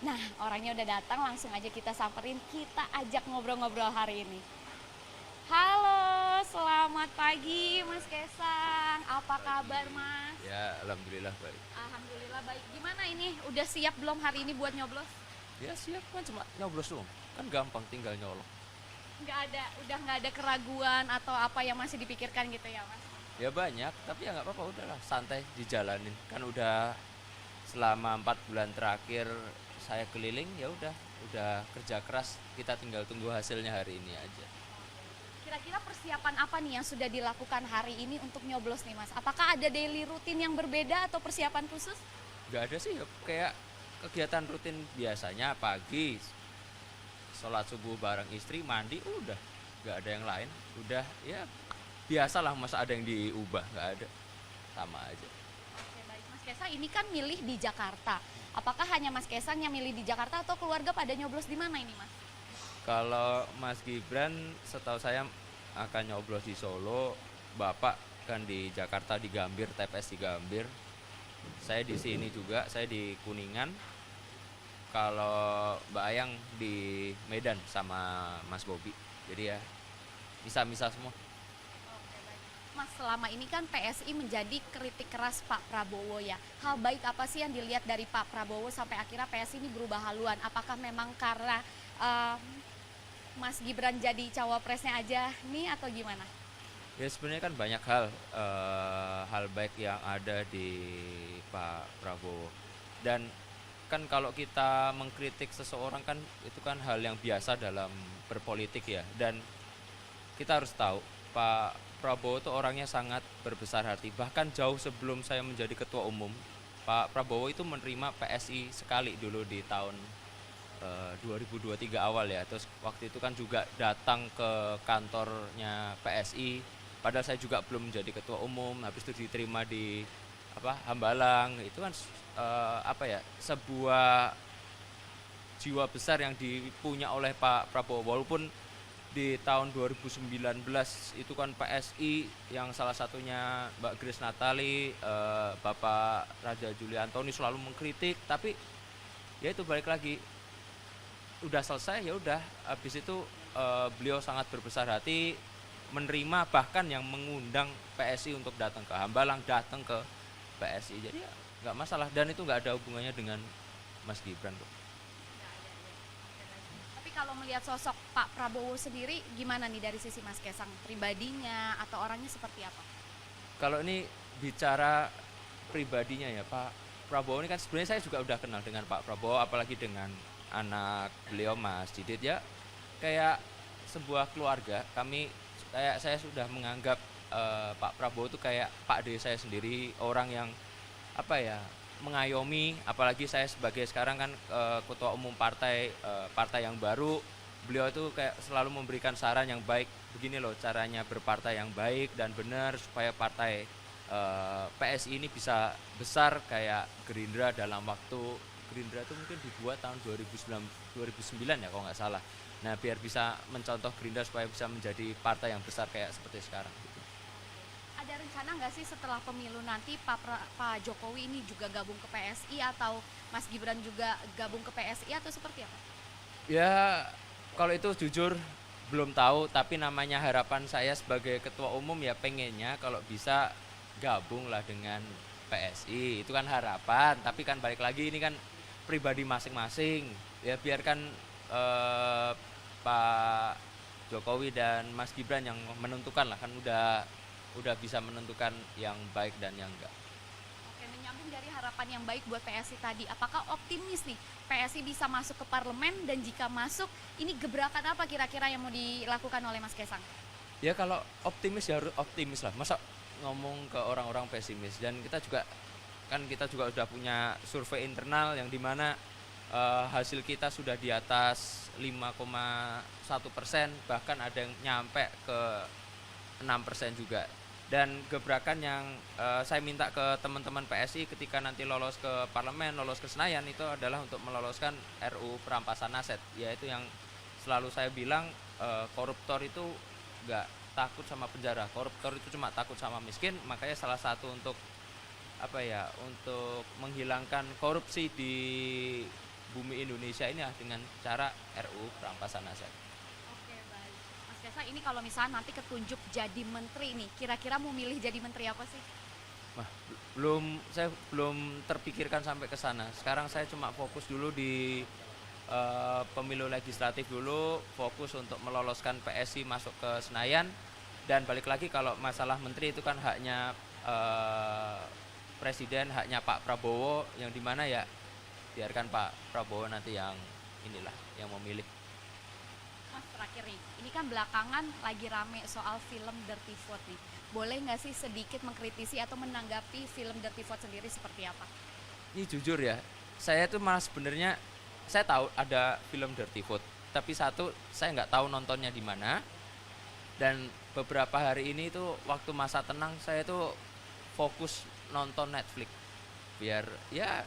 Nah, orangnya udah datang, langsung aja kita samperin, kita ajak ngobrol-ngobrol hari ini. Halo, selamat pagi Mas Kesang. Apa kabar Pagi. Mas? Ya, alhamdulillah baik. Alhamdulillah baik. Gimana ini? Udah siap belum hari ini buat nyoblos? Ya siap kan cuma nyoblos doang. Kan gampang tinggal nyolong. Udah nggak ada keraguan atau apa yang masih dipikirkan gitu ya Mas? Ya banyak, tapi ya nggak apa-apa udahlah santai dijalanin. Kan udah selama 4 bulan terakhir saya keliling ya udah kerja keras. Kita tinggal tunggu hasilnya hari ini aja. Kira-kira persiapan apa nih yang sudah dilakukan hari ini untuk nyoblos nih Mas? Apakah ada daily rutin yang berbeda atau persiapan khusus? Nggak ada sih ya kayak kegiatan rutin biasanya pagi sholat subuh bareng istri mandi udah nggak ada yang lain udah ya biasalah masa ada yang diubah nggak ada sama aja. Oke, baik. Mas Kesang ini kan milih di Jakarta. Apakah hanya Mas Kesang yang milih di Jakarta atau keluarga pada nyoblos di mana ini Mas? Kalau Mas Gibran setahu saya akan nyoblos di Solo, Bapak kan di Jakarta di Gambir, TPS di Gambir. Saya di sini juga, saya di Kuningan. Kalau Mbak Ayang di Medan sama Mas Bobi. Jadi ya misah-misah semua. Oke, baik. Mas, selama ini kan PSI menjadi kritik keras Pak Prabowo ya. Hal baik apa sih yang dilihat dari Pak Prabowo sampai akhirnya PSI ini berubah haluan? Apakah memang karena eh, Mas Gibran jadi cawapresnya aja nih atau gimana? Ya sebenarnya kan banyak hal baik yang ada di Pak Prabowo. Dan kan kalau kita mengkritik seseorang kan itu kan hal yang biasa dalam berpolitik ya. Dan kita harus tahu Pak Prabowo itu orangnya sangat berbesar hati. Bahkan jauh sebelum saya menjadi ketua umum, Pak Prabowo itu menerima PSI sekali dulu di tahun 2023 awal ya. Terus waktu itu kan juga datang ke kantornya PSI. Padahal saya juga belum menjadi ketua umum. Habis itu diterima di Hambalang. Itu kan apa ya sebuah jiwa besar yang dipunya oleh Pak Prabowo. Walaupun di tahun 2019 itu kan PSI yang salah satunya Mbak Grace Natali, Bapak Raja Juli Antoni selalu mengkritik, tapi ya itu balik lagi udah selesai ya udah habis itu beliau sangat berbesar hati menerima bahkan yang mengundang PSI untuk datang ke Hambalang, datang ke PSI, jadi ya nggak masalah dan itu nggak ada hubungannya dengan Mas Gibran kok. Tapi kalau melihat sosok Pak Prabowo sendiri gimana nih dari sisi Mas Kesang pribadinya atau orangnya seperti apa? Kalau ini bicara pribadinya ya Pak Prabowo ini kan sebenarnya saya juga udah kenal dengan Pak Prabowo apalagi dengan anak beliau Mas Didit ya kayak sebuah keluarga kami kayak saya sudah menganggap Pak Prabowo itu kayak Pak D saya sendiri orang yang apa ya mengayomi apalagi saya sebagai sekarang kan ketua umum partai yang baru beliau itu kayak selalu memberikan saran yang baik begini loh caranya berpartai yang baik dan benar supaya partai PSI ini bisa besar kayak Gerindra dalam waktu Gerindra itu mungkin dibuat tahun 2009 ya kalau nggak salah. Nah biar bisa mencontoh Gerindra supaya bisa menjadi partai yang besar kayak seperti sekarang gitu. Ada rencana nggak sih setelah pemilu nanti Pak Jokowi ini juga gabung ke PSI atau Mas Gibran juga gabung ke PSI atau seperti apa? Ya kalau itu jujur belum tahu tapi namanya harapan saya sebagai ketua umum ya pengennya kalau bisa gabung lah dengan PSI itu kan harapan tapi kan balik lagi ini kan pribadi masing-masing ya biarkan eh, Pak Jokowi dan Mas Gibran yang menentukan lah kan udah bisa menentukan yang baik dan yang enggak. Oke, menyambung dari harapan yang baik buat PSI tadi, apakah optimis nih PSI bisa masuk ke parlemen dan jika masuk, ini gebrakan apa kira-kira yang mau dilakukan oleh Mas Kesang? Ya kalau optimis ya harus optimis lah masa ngomong ke orang-orang pesimis dan kita juga udah punya survei internal yang dimana hasil kita sudah di atas 5,1% bahkan ada yang nyampe ke 6% juga dan gebrakan yang saya minta ke teman-teman PSI ketika nanti lolos ke parlemen, lolos ke Senayan itu adalah untuk meloloskan RU perampasan aset yaitu yang selalu saya bilang koruptor itu nggak takut sama penjara, koruptor itu cuma takut sama miskin, makanya salah satu untuk apa ya untuk menghilangkan korupsi di bumi Indonesia ini dengan cara RUU perampasan aset. Oke, baik. Mas Kaisang, ini kalau misalnya nanti ketunjuk jadi menteri nih, kira-kira mau milih jadi menteri apa sih? Wah, saya belum terpikirkan sampai ke sana. Sekarang saya cuma fokus dulu di pemilu legislatif dulu, fokus untuk meloloskan PSI masuk ke Senayan, dan balik lagi kalau masalah menteri itu kan haknya presiden, haknya Pak Prabowo, yang dimana ya biarkan Pak Prabowo nanti yang inilah yang memilih. Mas, terakhir nih, ini kan belakangan lagi rame soal film Dirty Vote nih. Boleh nggak sih sedikit mengkritisi atau menanggapi film Dirty Vote sendiri seperti apa? Ini jujur ya, saya tuh malah sebenarnya saya tahu ada film Dirty Vote, tapi satu saya nggak tahu nontonnya di mana. Dan beberapa hari ini tuh waktu masa tenang saya tuh fokus nonton Netflix biar ya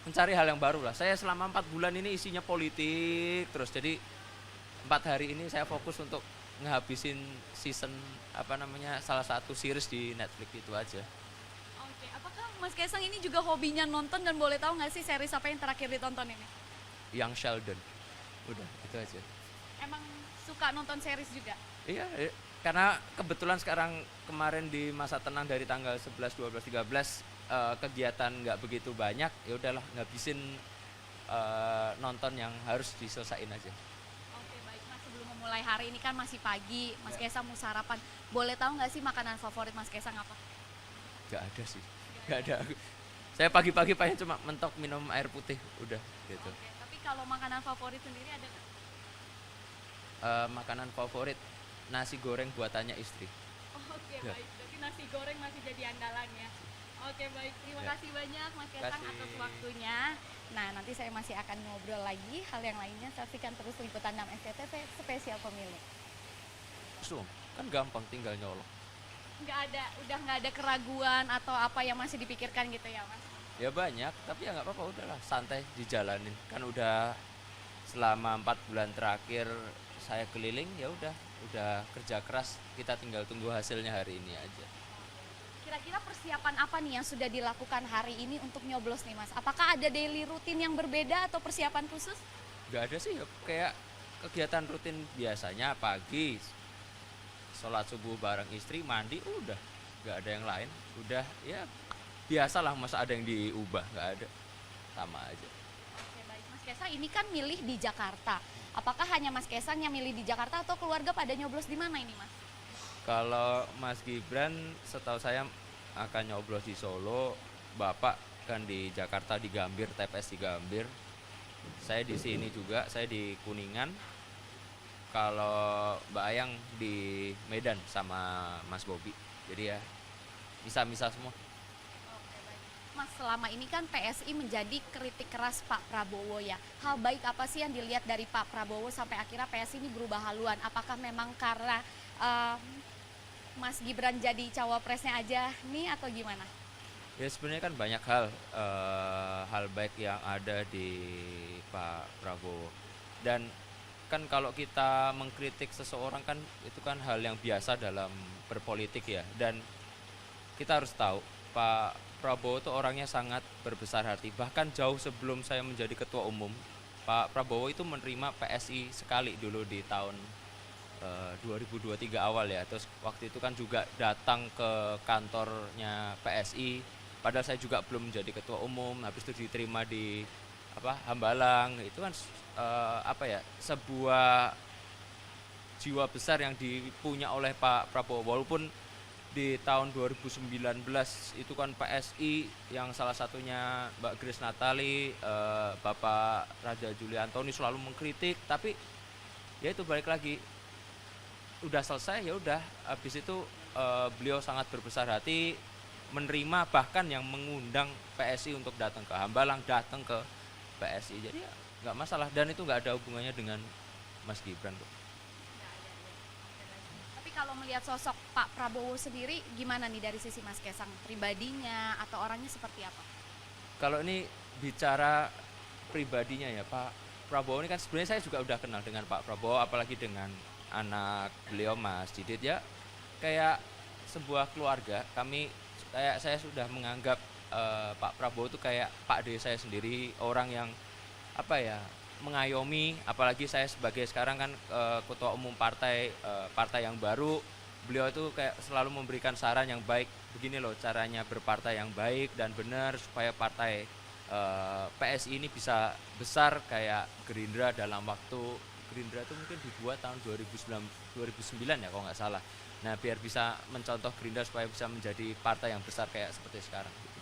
mencari hal yang baru lah. Saya selama 4 bulan ini isinya politik terus, jadi 4 hari ini saya fokus untuk ngehabisin season salah satu series di Netflix itu aja. Oke, apakah Mas Kaisang ini juga hobinya nonton, dan boleh tahu nggak sih series apa yang terakhir ditonton ini? Young Sheldon, udah itu aja. Emang suka nonton series juga? Iya, karena kebetulan sekarang kemarin di masa tenang dari tanggal 11, 12, 13 kegiatan nggak begitu banyak, ya udahlah ngabisin nonton yang harus diselesain aja. Oke, baik Mas, sebelum memulai hari ini kan masih pagi, Mas Kaisang mau sarapan. Boleh tahu nggak sih makanan favorit Mas Kaisang apa? Nggak ada sih, nggak ada. Saya pagi-pagi paling cuma mentok minum air putih, udah gitu. Oke, tapi kalau makanan favorit sendiri ada nggak? Makanan favorit nasi goreng buatannya istri. Oke, Ya. baik. Berarti nasi goreng masih jadi andalan ya. Oke, baik. Terima Ya. kasih banyak Mas Kaisang Kasih. atas waktunya. Nah, nanti saya masih akan ngobrol lagi hal yang lainnya. Saksikan terus liputan 6 SCTV spesial pemilu. Langsung, kan gampang tinggal nyolong. Udah nggak ada keraguan atau apa yang masih dipikirkan gitu ya, Mas? Ya banyak, tapi ya nggak apa-apa, udahlah santai dijalanin. Kan udah selama 4 bulan terakhir saya keliling, ya udah kerja keras, kita tinggal tunggu hasilnya hari ini aja. Kira-kira persiapan apa nih yang sudah dilakukan hari ini untuk nyoblos nih, Mas? Apakah ada daily rutin yang berbeda atau persiapan khusus? Nggak ada sih, ya kayak kegiatan rutin biasanya pagi, sholat subuh bareng istri, mandi, udah nggak ada yang lain. Udah ya biasalah, masa ada yang diubah, nggak ada, sama aja. Oke, baik. Mas Kaisang ini kan milih di Jakarta. Apakah hanya Mas Kaisang yang milih di Jakarta atau keluarga pada nyoblos di mana ini, Mas? Kalau Mas Gibran setahu saya akan nyoblos di Solo, Bapak kan di Jakarta di Gambir, TPS di Gambir. Saya di sini juga, saya di Kuningan. Kalau Mbak Ayang di Medan sama Mas Bobi. Jadi ya misah-misah semua. Oke, baik. Mas, selama ini kan PSI menjadi kritik keras Pak Prabowo ya. Hal baik apa sih yang dilihat dari Pak Prabowo sampai akhirnya PSI ini berubah haluan? Apakah memang karena Mas Gibran jadi cawapresnya aja nih atau gimana? Ya sebenarnya kan banyak hal baik yang ada di Pak Prabowo. Dan kan kalau kita mengkritik seseorang kan itu kan hal yang biasa dalam berpolitik ya. Dan kita harus tahu Pak Prabowo itu orangnya sangat berbesar hati. Bahkan jauh sebelum saya menjadi ketua umum, Pak Prabowo itu menerima PSI sekali dulu di tahun 2023 awal ya. Terus waktu itu kan juga datang ke kantornya PSI. Padahal saya juga belum menjadi ketua umum. Habis itu diterima di Hambalang. Itu kan sebuah jiwa besar yang dipunya oleh Pak Prabowo. Walaupun di tahun 2019 itu kan PSI yang salah satunya Mbak Grace Natali, Bapak Raja Juli Antoni selalu mengkritik, tapi ya itu balik lagi, udah selesai ya udah. Habis itu beliau sangat berbesar hati menerima, bahkan yang mengundang PSI untuk datang ke Hambalang, datang ke PSI. Jadi ya nggak masalah, dan itu nggak ada hubungannya dengan Mas Gibran kok. Tapi kalau melihat sosok Pak Prabowo sendiri gimana nih dari sisi Mas Kaisang, pribadinya atau orangnya seperti apa? Kalau ini bicara pribadinya ya, Pak Prabowo ini kan sebenarnya saya juga udah kenal dengan Pak Prabowo, apalagi dengan anak beliau Mas Didit ya, kayak sebuah keluarga. Saya sudah menganggap Pak Prabowo itu kayak Pak D saya sendiri, orang yang apa ya, mengayomi, apalagi saya sebagai sekarang kan ketua umum partai, partai yang baru. Beliau itu kayak selalu memberikan saran yang baik, begini loh caranya berpartai yang baik dan benar supaya partai PSI ini bisa besar kayak Gerindra dalam waktu. Gerindra itu mungkin dibuat tahun 2009 ya kalau nggak salah. Nah, biar bisa mencontoh Gerindra supaya bisa menjadi partai yang besar kayak seperti sekarang gitu.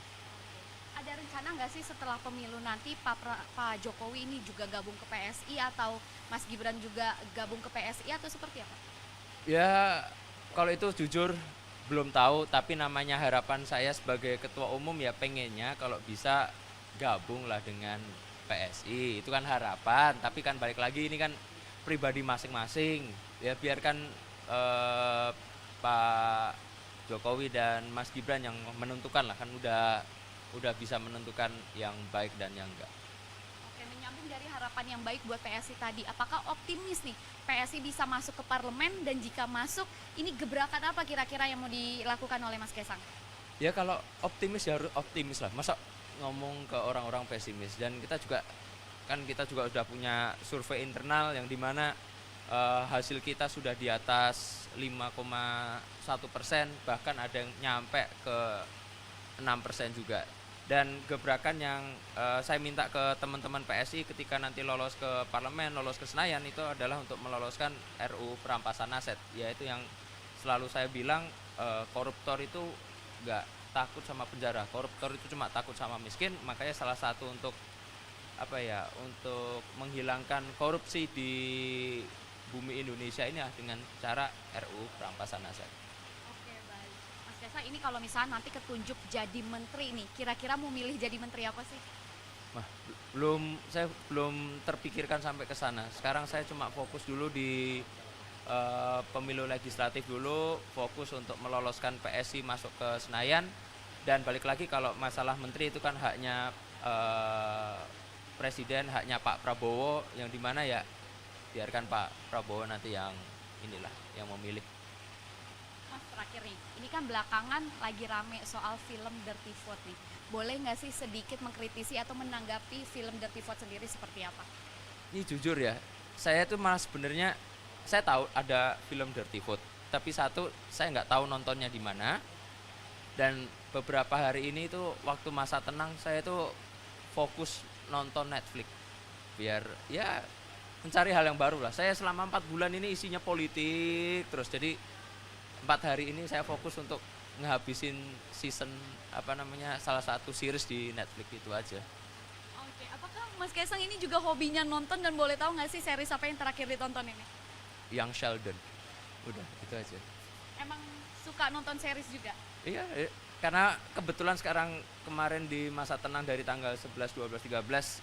Ada rencana nggak sih setelah pemilu nanti Pak Jokowi ini juga gabung ke PSI atau Mas Gibran juga gabung ke PSI atau seperti apa? Ya, kalau itu jujur belum tahu, tapi namanya harapan saya sebagai ketua umum ya pengennya kalau bisa gabung lah dengan PSI. Itu kan harapan, tapi kan balik lagi ini kan pribadi masing-masing. Ya biarkan eh, Pak Jokowi dan Mas Gibran yang menentukan lah, kan udah bisa menentukan yang baik dan yang enggak. Oke, menyambung dari harapan yang baik buat PSI tadi, apakah optimis nih PSI bisa masuk ke parlemen, dan jika masuk, ini gebrakan apa kira-kira yang mau dilakukan oleh Mas Kaisang? Ya kalau optimis ya harus optimis lah. Masa ngomong ke orang-orang pesimis. Dan kita juga udah punya survei internal yang dimana hasil kita sudah di atas 5,1%, bahkan ada yang nyampe ke 6% juga. Dan gebrakan yang saya minta ke teman-teman PSI ketika nanti lolos ke parlemen, lolos ke Senayan, itu adalah untuk meloloskan RUU perampasan aset, yaitu yang selalu saya bilang, koruptor itu nggak takut sama penjara, koruptor itu cuma takut sama miskin. Makanya salah satu untuk apa ya, untuk menghilangkan korupsi di bumi Indonesia ini dengan cara RUU perampasan aset. Oke, baik. Mas Kaisang, ini kalau misalnya nanti ketunjuk jadi menteri nih, kira-kira mau milih jadi menteri apa sih? Nah, saya belum terpikirkan sampai ke sana. Sekarang saya cuma fokus dulu di pemilu legislatif dulu, fokus untuk meloloskan PSI masuk ke Senayan. Dan balik lagi, kalau masalah menteri itu kan haknya presiden, haknya Pak Prabowo, yang dimana ya biarkan Pak Prabowo nanti yang yang memilih. Mas, terakhir nih, ini kan belakangan lagi rame soal film Dirty Vote nih. Boleh nggak sih sedikit mengkritisi atau menanggapi film Dirty Vote sendiri seperti apa? Ini jujur ya, saya tuh malah sebenarnya saya tahu ada film Dirty Vote, tapi satu saya nggak tahu nontonnya di mana. Dan beberapa hari ini tuh waktu masa tenang saya tuh fokus nonton Netflix, biar ya mencari hal yang baru lah. Saya selama 4 bulan ini isinya politik terus, jadi 4 hari ini saya fokus untuk ngehabisin season salah satu series di Netflix itu aja. Oke, apakah Mas Kaisang ini juga hobinya nonton, dan boleh tahu nggak sih series apa yang terakhir ditonton ini? Yang Sheldon, udah itu aja. Emang suka nonton series juga? Iya, karena kebetulan sekarang kemarin di masa tenang dari tanggal 11, 12, 13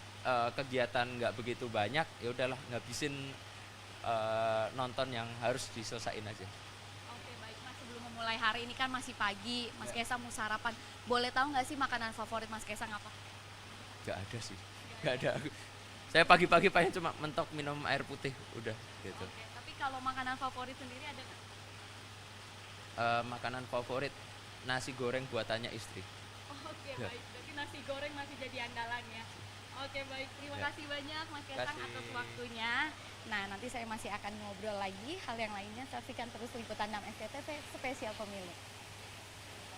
kegiatan nggak begitu banyak, ya udahlah ngabisin nonton yang harus diselesain aja. Oke, baik Mas, sebelum memulai hari ini kan masih pagi, Mas Kaisang mau sarapan. Boleh tahu nggak sih makanan favorit Mas Kaisang apa? Nggak ada sih, nggak ada. Saya pagi-pagi paling cuma mentok minum air putih, udah gitu. Oke, tapi kalau makanan favorit sendiri ada nggak? Makanan favorit nasi goreng buatannya istri. Oke, Ya. baik. Berarti nasi goreng masih jadi andalan ya. Oke, baik. Terima Ya. kasih banyak Mas Kaisang Kasih. atas waktunya. Nah, nanti saya masih akan ngobrol lagi hal yang lainnya. Saksikan terus liputan 6 SCTV spesial pemilu.